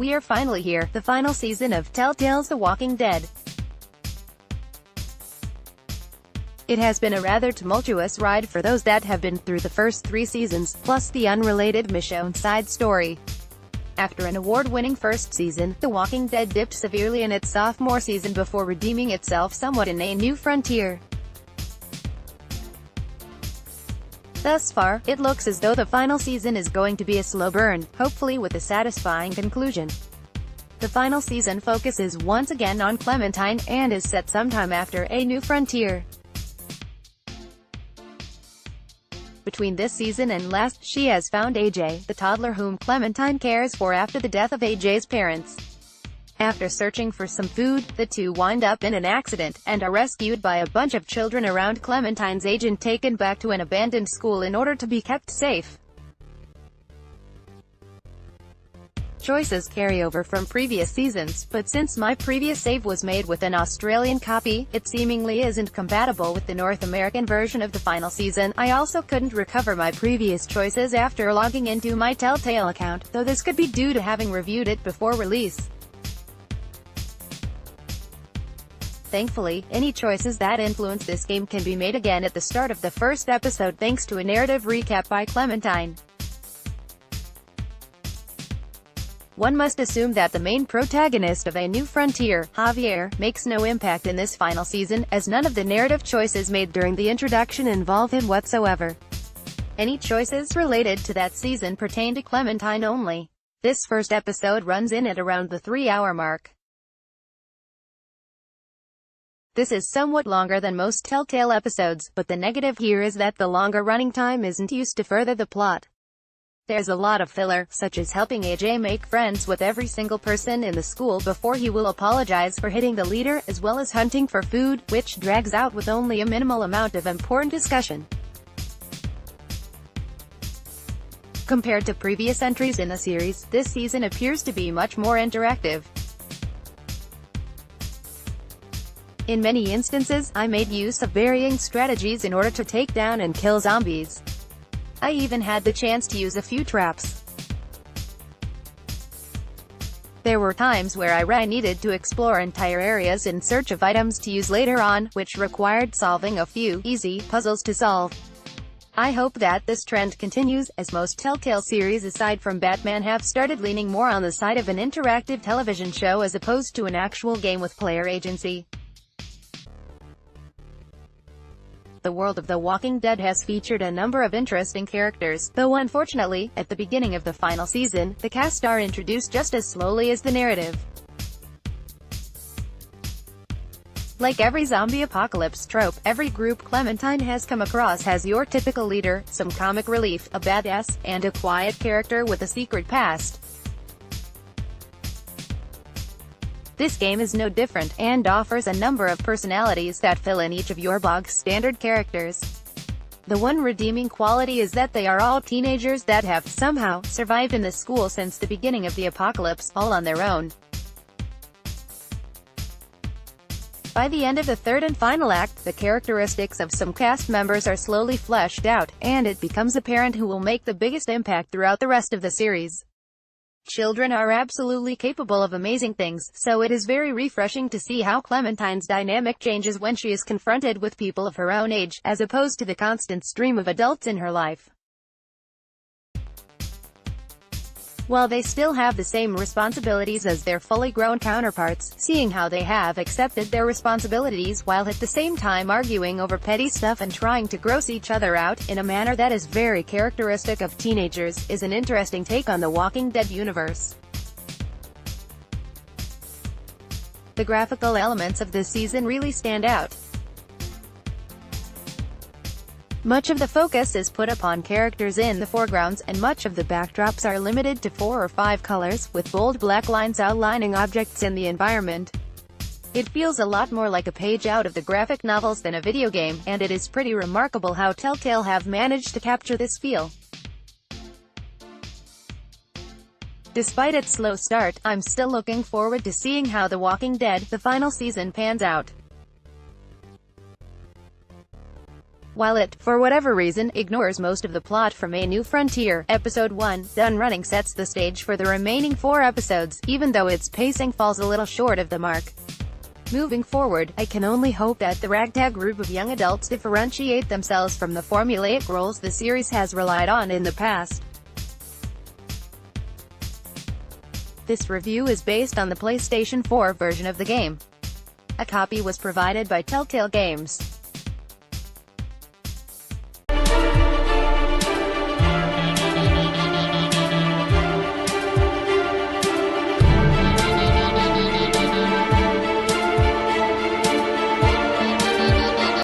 We are finally here, the final season of Telltale's The Walking Dead. It has been a rather tumultuous ride for those that have been through the first 3 seasons, plus the unrelated Michonne side story. After an award-winning first season, The Walking Dead dipped severely in its sophomore season before redeeming itself somewhat in a new frontier. Thus far, it looks as though the final season is going to be a slow burn, hopefully with a satisfying conclusion. The final season focuses once again on Clementine, and is set sometime after A New Frontier. Between this season and last, she has found AJ, the toddler whom Clementine cares for after the death of AJ's parents. After searching for some food, the two wind up in an accident, and are rescued by a bunch of children around Clementine's age and taken back to an abandoned school in order to be kept safe. Choices carry over from previous seasons, but since my previous save was made with an Australian copy, it seemingly isn't compatible with the North American version of the final season. I also couldn't recover my previous choices after logging into my Telltale account, though this could be due to having reviewed it before release. Thankfully, any choices that influence this game can be made again at the start of the first episode thanks to a narrative recap by Clementine. One must assume that the main protagonist of A New Frontier, Javier, makes no impact in this final season, as none of the narrative choices made during the introduction involve him whatsoever. Any choices related to that season pertain to Clementine only. This first episode runs in at around the 3-hour mark. This is somewhat longer than most Telltale episodes, but the negative here is that the longer running time isn't used to further the plot. There's a lot of filler, such as helping AJ make friends with every single person in the school before he will apologize for hitting the leader, as well as hunting for food, which drags out with only a minimal amount of important discussion. Compared to previous entries in the series, this season appears to be much more interactive. In many instances, I made use of varying strategies in order to take down and kill zombies. I even had the chance to use a few traps. There were times where I needed to explore entire areas in search of items to use later on, which required solving a few easy puzzles to solve. I hope that this trend continues, as most Telltale series aside from Batman have started leaning more on the side of an interactive television show as opposed to an actual game with player agency. The world of The Walking Dead has featured a number of interesting characters, though unfortunately, at the beginning of the final season, the cast are introduced just as slowly as the narrative. Like every zombie apocalypse trope, every group Clementine has come across has your typical leader, some comic relief, a badass, and a quiet character with a secret past. This game is no different, and offers a number of personalities that fill in each of your bog-standard characters. The one redeeming quality is that they are all teenagers that have, somehow, survived in the school since the beginning of the apocalypse, all on their own. By the end of the third and final act, the characteristics of some cast members are slowly fleshed out, and it becomes apparent who will make the biggest impact throughout the rest of the series. Children are absolutely capable of amazing things, so it is very refreshing to see how Clementine's dynamic changes when she is confronted with people of her own age, as opposed to the constant stream of adults in her life. While they still have the same responsibilities as their fully grown counterparts, seeing how they have accepted their responsibilities while at the same time arguing over petty stuff and trying to gross each other out, in a manner that is very characteristic of teenagers, is an interesting take on the Walking Dead universe. The graphical elements of this season really stand out. Much of the focus is put upon characters in the foregrounds, and much of the backdrops are limited to 4 or 5 colors, with bold black lines outlining objects in the environment. It feels a lot more like a page out of the graphic novels than a video game, and it is pretty remarkable how Telltale have managed to capture this feel. Despite its slow start, I'm still looking forward to seeing how The Walking Dead, the final season, pans out. While it, for whatever reason, ignores most of the plot from A New Frontier, Episode 1, Done Running sets the stage for the remaining 4 episodes, even though its pacing falls a little short of the mark. Moving forward, I can only hope that the ragtag group of young adults differentiate themselves from the formulaic roles the series has relied on in the past. This review is based on the PlayStation 4 version of the game. A copy was provided by Telltale Games.